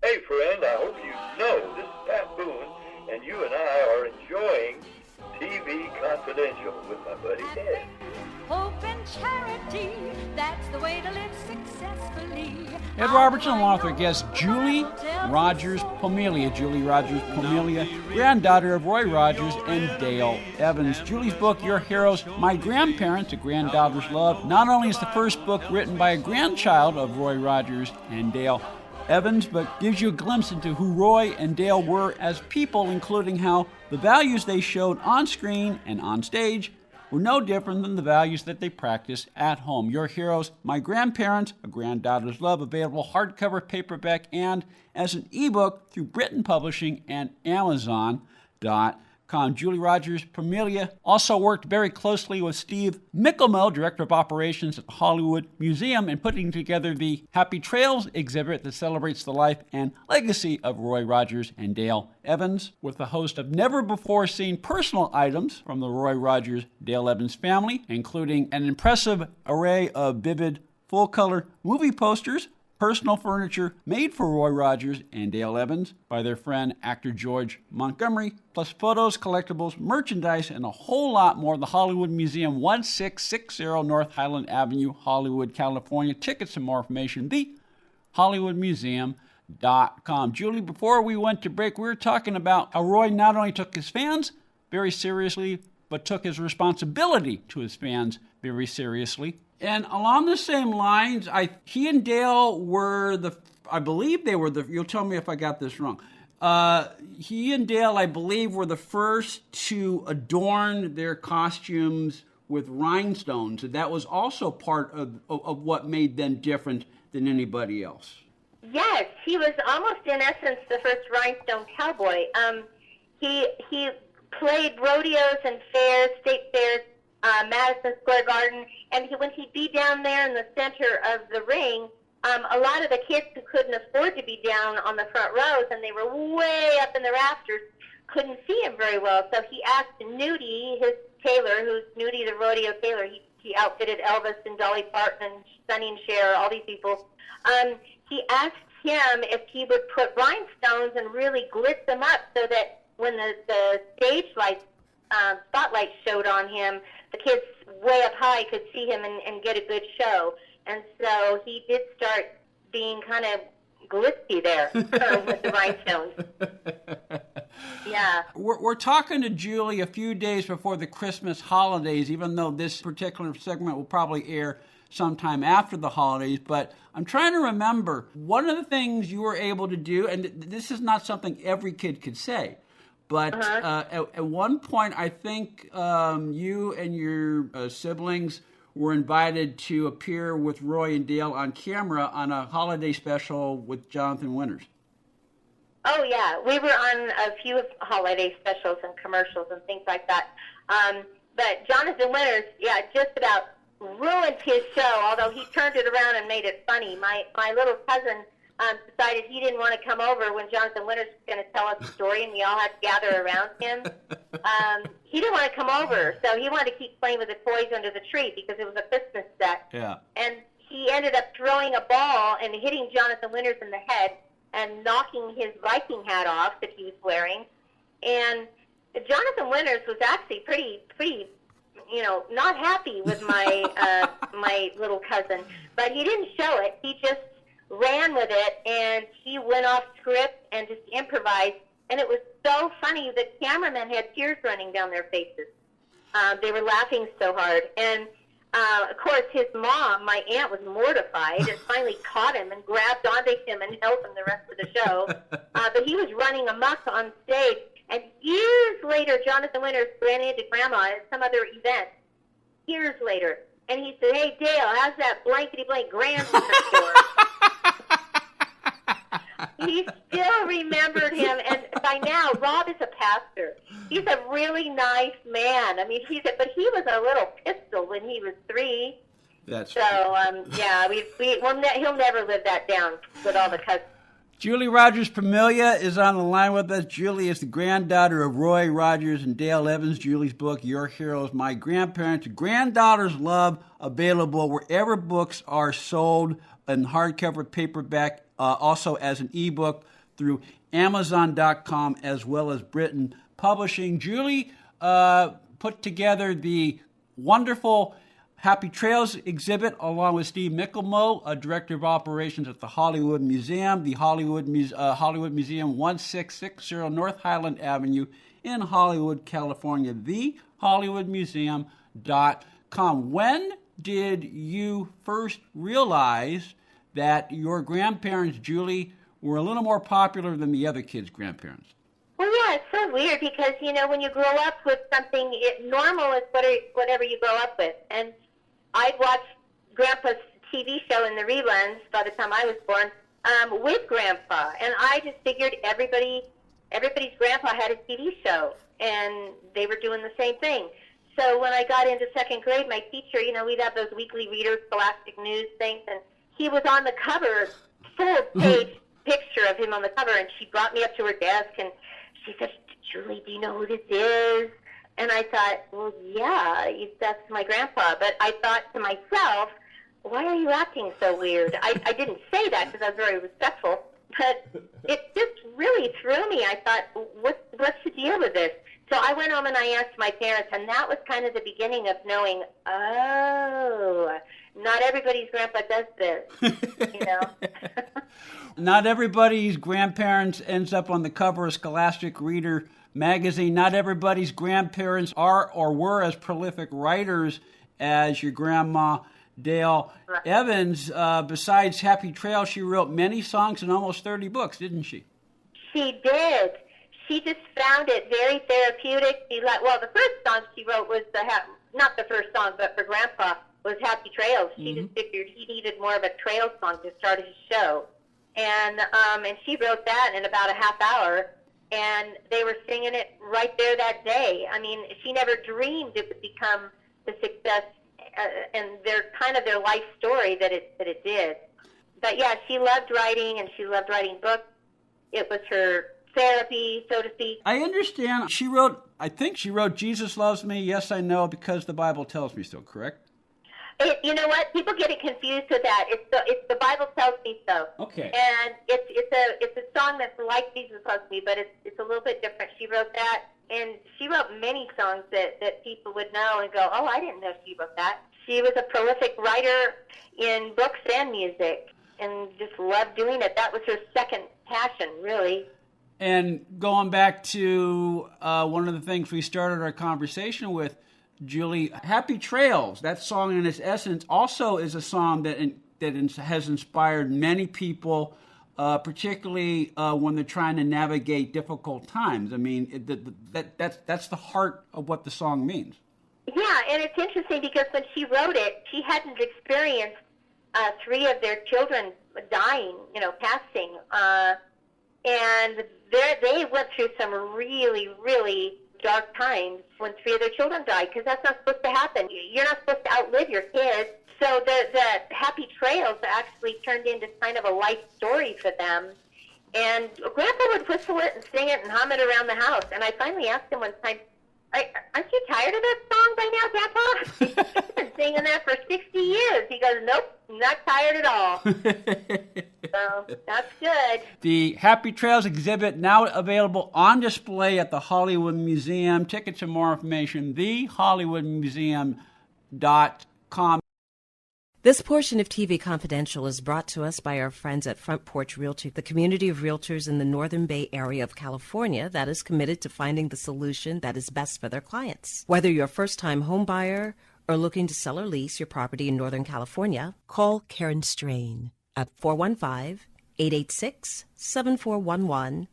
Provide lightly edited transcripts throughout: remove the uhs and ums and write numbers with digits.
Hey, friend, I hope you know this is Pat Boone, and you and I are enjoying TV Confidential with my buddy Ed. Hope and charity, that's the way to live successfully. Ed Robertson, along with our guest Julie Rogers Pomelia. Julie Rogers Pomelia, granddaughter of Roy Rogers and Dale Evans. Julie's book, Your Heroes, My Grandparents, A Granddaughter's Love, not only is the first book written by a grandchild of Roy Rogers and Dale Evans, but gives you a glimpse into who Roy and Dale were as people, including how the values they showed on screen and on stage were no different than the values that they practiced at home. Your Heroes, My Grandparents, A Granddaughter's Love, available hardcover, paperback, and as an ebook through Britain Publishing and Amazon.com. Julie Rogers Pomelia also worked very closely with Steve Mickelmo, Director of Operations at the Hollywood Museum, in putting together the Happy Trails exhibit that celebrates the life and legacy of Roy Rogers and Dale Evans, with a host of never-before-seen personal items from the Roy Rogers-Dale Evans family, including an impressive array of vivid, full-color movie posters, personal furniture made for Roy Rogers and Dale Evans by their friend actor George Montgomery, plus photos, collectibles, merchandise, and a whole lot more. The Hollywood Museum, 1660 North Highland Avenue, Hollywood, California. Tickets and more information, thehollywoodmuseum.com. Julie, before we went to break, we were talking about how Roy not only took his fans very seriously, but took his responsibility to his fans very seriously. And along the same lines, he and Dale were I believe they were you'll tell me if I got this wrong. He and Dale, I believe, were the first to adorn their costumes with rhinestones. And that was also part of what made them different than anybody else. Yes, he was almost, in essence, the first Rhinestone Cowboy. He played rodeos and fairs, state fairs, Madison Square Garden, and when he'd be down there in the center of the ring, a lot of the kids who couldn't afford to be down on the front rows, and they were way up in the rafters, couldn't see him very well. So he asked Nudie, his tailor, who's Nudie the rodeo tailor, he outfitted Elvis and Dolly Parton and Sonny and Cher, all these people. He asked him if he would put rhinestones and really glitz them up so that when the stage lights, spotlight showed on him, the kids way up high could see him and get a good show. And so he did start being kind of glitzy there with the rhinestones. Yeah. We're talking to Julie a few days before the Christmas holidays, even though this particular segment will probably air sometime after the holidays. But I'm trying to remember, one of the things you were able to do, and this is not something every kid could say, but at one point, I think you and your siblings were invited to appear with Roy and Dale on camera on a holiday special with Jonathan Winters. Oh, yeah. We were on a few holiday specials and commercials and things like that. But Jonathan Winters, just about ruined his show, although he turned it around and made it funny. My little cousin decided he didn't want to come over when Jonathan Winters was going to tell us a story, and we all had to gather around him. He didn't want to come over, so he wanted to keep playing with the toys under the tree because it was a Christmas set. Yeah. And he ended up throwing a ball and hitting Jonathan Winters in the head and knocking his Viking hat off that he was wearing. And Jonathan Winters was actually pretty, not happy with my my little cousin, but he didn't show it. He just ran with it, and he went off script and just improvised, and it was so funny that cameramen had tears running down their faces. They were laughing so hard, and of course his mom, my aunt, was mortified and finally caught him and grabbed onto him and held him the rest of the show. But he was running amok on stage, and years later Jonathan Winters ran into Grandma at some other event, years later, and he said, "Hey Dale, how's that blankety-blank grandson store?" He still remembered him, and by now, Rob is a pastor. He's a really nice man. I mean, but he was a little pistol when he was 3. That's so. He'll never live that down with all the cousins. Julie Rogers Pomelia is on the line with us. Julie is the granddaughter of Roy Rogers and Dale Evans. Julie's book, Your Heroes, My Grandparents, A Granddaughter's Love, available wherever books are sold. in hardcover, paperback, also as an ebook through Amazon.com as well as Britain Publishing. Julie put together the wonderful Happy Trails exhibit along with Steve Mickelmo, a director of operations at the Hollywood Museum, the Hollywood Museum, 1660 North Highland Avenue in Hollywood, California, thehollywoodmuseum.com. When did you first realize that your grandparents, Julie, were a little more popular than the other kids' grandparents? Well, yeah, it's so weird because, when you grow up with something, normal is whatever you grow up with. And I'd watch Grandpa's TV show in the reruns by the time I was born with Grandpa. And I just figured everybody's grandpa had a TV show, and they were doing the same thing. So when I got into second grade, my teacher, we'd have those weekly readers, Scholastic News things, and he was on the cover, full-page picture of him on the cover, and she brought me up to her desk, and she said, "Julie, do you know who this is?" And I thought, well, yeah, that's my grandpa. But I thought to myself, why are you acting so weird? I didn't say that because I was very respectful, but it just really threw me. I thought, what's the deal with this? So I went home and I asked my parents, and that was kind of the beginning of knowing, oh, not everybody's grandpa does this, Not everybody's grandparents ends up on the cover of Scholastic Reader magazine. Not everybody's grandparents are or were as prolific writers as your grandma, Dale Evans. Besides Happy Trail, she wrote many songs and almost 30 books, didn't she? She did. She just found it very therapeutic. The first song she wrote was not the first song, but for Grandpa, was Happy Trails. She just figured he needed more of a trail song to start his show. And she wrote that in about a half hour, and they were singing it right there that day. I mean, she never dreamed it would become the success and their life story that it did. But yeah, she loved writing, and she loved writing books. It was her therapy, so to speak. I understand. I think she wrote Jesus Loves Me, Yes I Know, because the Bible tells me so, correct? You know what? People get it confused with that. It's the Bible tells me so. Okay. And it's a song that's like Jesus Loves Me, but it's a little bit different. She wrote that, and she wrote many songs that people would know and go, oh, I didn't know she wrote that. She was a prolific writer in books and music, and just loved doing it. That was her second passion, really. And going back to one of the things we started our conversation with, Julie, Happy Trails, that song in its essence also is a song that has inspired many people, particularly when they're trying to navigate difficult times. I mean, that's the heart of what the song means. Yeah, and it's interesting because when she wrote it, she hadn't experienced 3 of their children dying, passing. And they went through some really, really dark times when 3 of their children died, because that's not supposed to happen. You're not supposed to outlive your kids. So the Happy Trails actually turned into kind of a life story for them. And Grandpa would whistle it and sing it and hum it around the house. And I finally asked him one time, aren't you tired of that song by now, Grandpa? I've been singing that for 60 years. He goes, nope, not tired at all. So that's good. The Happy Trails exhibit now available on display at the Hollywood Museum. Tickets and more information, thehollywoodmuseum.com. This portion of TV Confidential is brought to us by our friends at Front Porch Realty, the community of realtors in the Northern Bay area of California that is committed to finding the solution that is best for their clients. Whether you're a first-time home buyer or looking to sell or lease your property in Northern California, call Karen Strain at 415-886-7411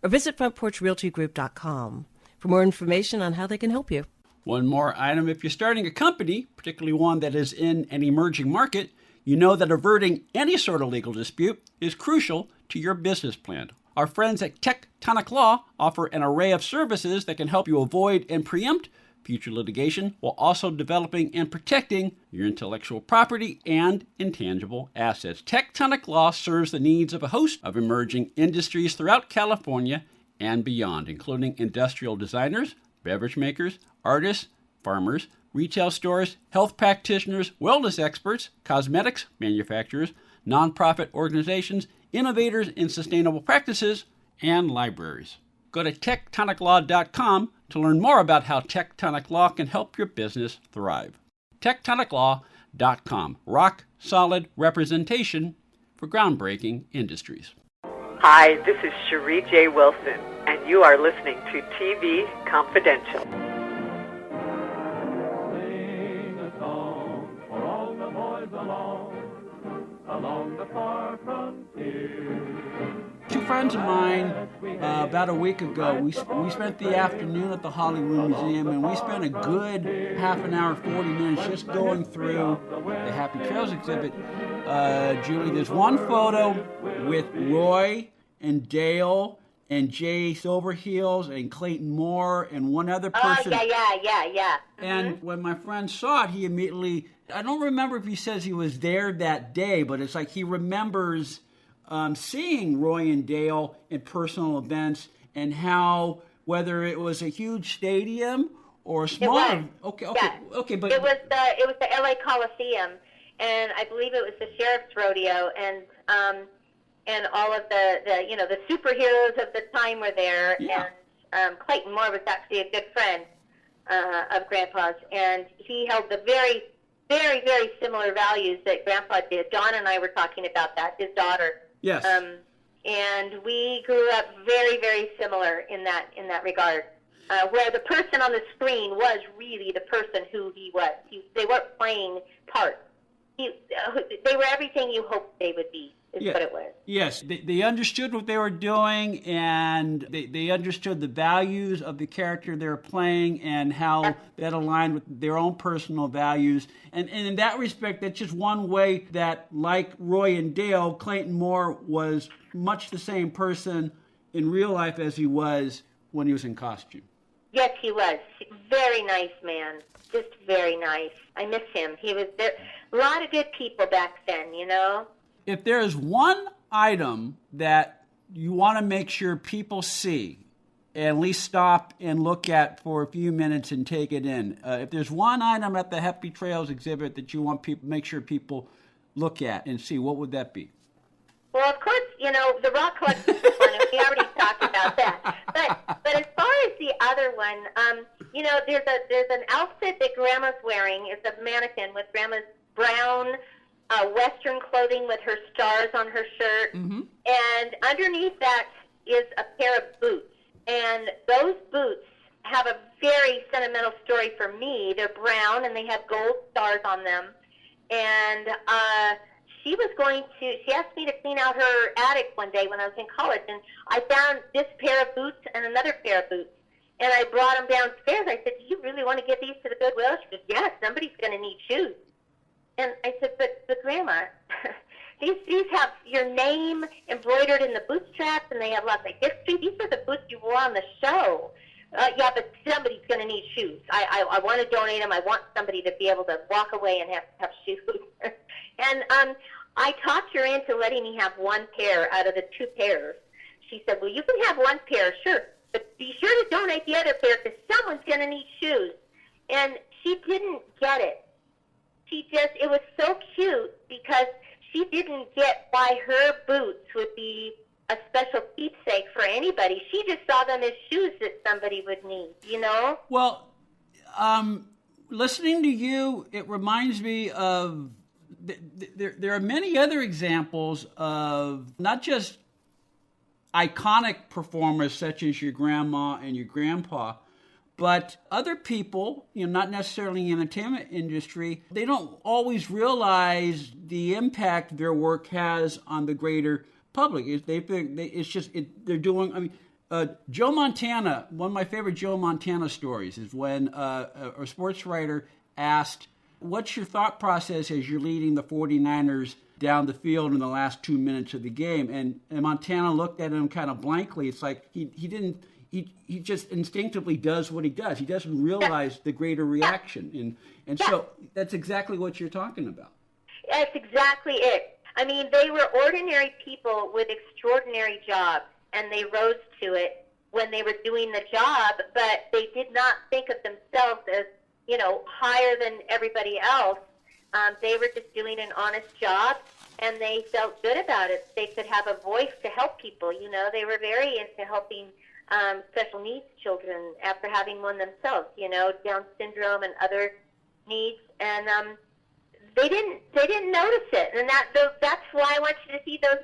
or visit frontporchrealtygroup.com for more information on how they can help you. One more item. If you're starting a company, particularly one that is in an emerging market, you know that averting any sort of legal dispute is crucial to your business plan. Our friends at Tectonic Law offer an array of services that can help you avoid and preempt future litigation while also developing and protecting your intellectual property and intangible assets. Tectonic Law serves the needs of a host of emerging industries throughout California and beyond, including industrial designers, beverage makers, artists, farmers, retail stores, health practitioners, wellness experts, cosmetics manufacturers, nonprofit organizations, innovators in sustainable practices, and libraries. Go to tectoniclaw.com to learn more about how Tectonic Law can help your business thrive. tectoniclaw.com. Rock solid representation for groundbreaking industries. Hi, this is Cherie J. Wilson, and you are listening to TV Confidential. Sing a song for all the boys along the far frontier. Two friends of mine, about a week ago, we spent the afternoon at the Hollywood Museum, and we spent a good half an hour, 40 minutes just going through the Happy Trails exhibit. Julie, there's one photo with Roy and Dale and Jay Silverheels and Clayton Moore and one other person. Oh, yeah. And when my friend saw it, he immediately, I don't remember if he says he was there that day, but it's like he remembers seeing Roy and Dale in personal events and how, whether it was a huge stadium or a smaller. Okay, but it was the LA Coliseum, and I believe it was the Sheriff's Rodeo, and all of the superheroes of the time were there, and Clayton Moore was actually a good friend of Grandpa's, and he held the very, very, very similar values that Grandpa did. Dawn and I were talking about that, his daughter. Yes. And we grew up very, very similar in that regard, where the person on the screen was really the person who he was. They weren't playing parts. They were everything you hoped they would be, is what it was. Yes, they understood what they were doing, and they understood the values of the character they were playing and how that aligned with their own personal values. And in that respect, that's just one way that, like Roy and Dale, Clayton Moore was much the same person in real life as he was when he was in costume. Yes, he was. Very nice man. Just very nice. I miss him. He was there. A lot of good people back then, you know? If there is one item that you want to make sure people see, and at least stop and look at for a few minutes and take it in, if there's one item at the Happy Trails exhibit that you want people, make sure people look at and see, what would that be? Well, of course, the rock collection is one, and we already talked about that. But as far as the other one, there's an outfit that Grandma's wearing. It's a mannequin with Grandma's brown Western clothing with her stars on her shirt. Mm-hmm. And underneath that is a pair of boots. And those boots have a very sentimental story for me. They're brown, and they have gold stars on them. And she asked me to clean out her attic one day when I was in college, and I found this pair of boots and another pair of boots. And I brought them downstairs. I said, "Do you really want to give these to the Goodwill?" She said, "Yes, somebody's going to need shoes." And I said, but Grandma, these have your name embroidered in the bootstraps, and they have lots of history. These are the boots you wore on the show. Yeah, but somebody's going to need shoes. I want to donate them. I want somebody to be able to walk away and have shoes. And I talked her into letting me have one pair out of the two pairs. She said, "Well, you can have one pair, sure, but be sure to donate the other pair because someone's going to need shoes." And she didn't get it. It was so cute because she didn't get why her boots would be a special keepsake for anybody. She just saw them as shoes that somebody would need, you know? Well, listening to you, it reminds me of, there are many other examples of not just iconic performers such as your grandma and your grandpa, but other people, not necessarily in the entertainment industry, they don't always realize the impact their work has on the greater public. They're doing. Joe Montana. One of my favorite Joe Montana stories is when a sports writer asked, "What's your thought process as you're leading the 49ers down the field in the last 2 minutes of the game?" And Montana looked at him kind of blankly. It's like he didn't. He just instinctively does what he does. He doesn't realize the greater reaction. And so that's exactly what you're talking about. That's exactly it. I mean, they were ordinary people with extraordinary jobs, and they rose to it when they were doing the job, but they did not think of themselves as, higher than everybody else. They were just doing an honest job, and they felt good about it. They could have a voice to help people. You know, they were very into helping special needs children after having one themselves. You know, Down syndrome and other needs, and they didn't notice it. And that's why I want you to see those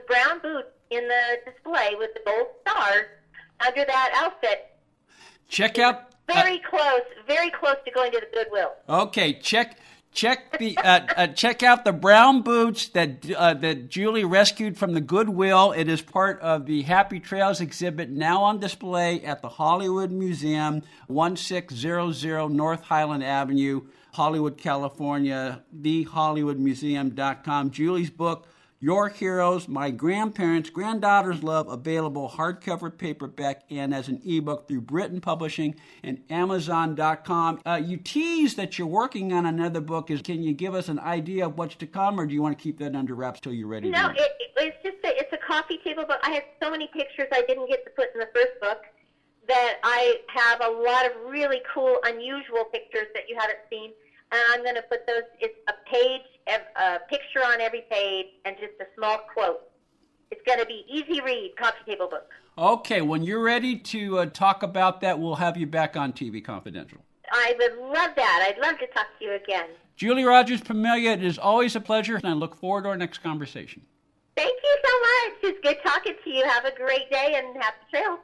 brown boots in the display with the gold stars under that outfit. Check out. Very close to going to the Goodwill. Okay, check out the brown boots that Julie rescued from the Goodwill. It is part of the Happy Trails exhibit now on display at the Hollywood Museum, 1600 North Highland Avenue, Hollywood, California, thehollywoodmuseum.com. Julie's book, Your Heroes, My Grandparents' Granddaughters Love, available hardcover, paperback, and as an ebook through Britain Publishing and Amazon.com. You teased that you're working on another book. Can you give us an idea of what's to come, or do you want to keep that under wraps till you're ready? No, it's just it's a coffee table book. I have so many pictures I didn't get to put in the first book that I have a lot of really cool, unusual pictures that you haven't seen. And I'm going to put those, it's a page, a picture on every page, and just a small quote. It's going to be easy read, coffee table book. Okay, when you're ready to talk about that, we'll have you back on TV Confidential. I would love that. I'd love to talk to you again. Julie Rogers Pamelia, it is always a pleasure, and I look forward to our next conversation. Thank you so much. It's good talking to you. Have a great day and happy trails.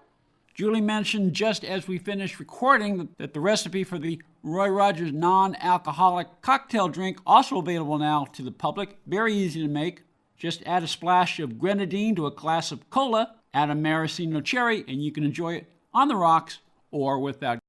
Julie mentioned just as we finished recording that the recipe for the Roy Rogers non-alcoholic cocktail drink also available now to the public. Very easy to make. Just add a splash of grenadine to a glass of cola, add a maraschino cherry, and you can enjoy it on the rocks or without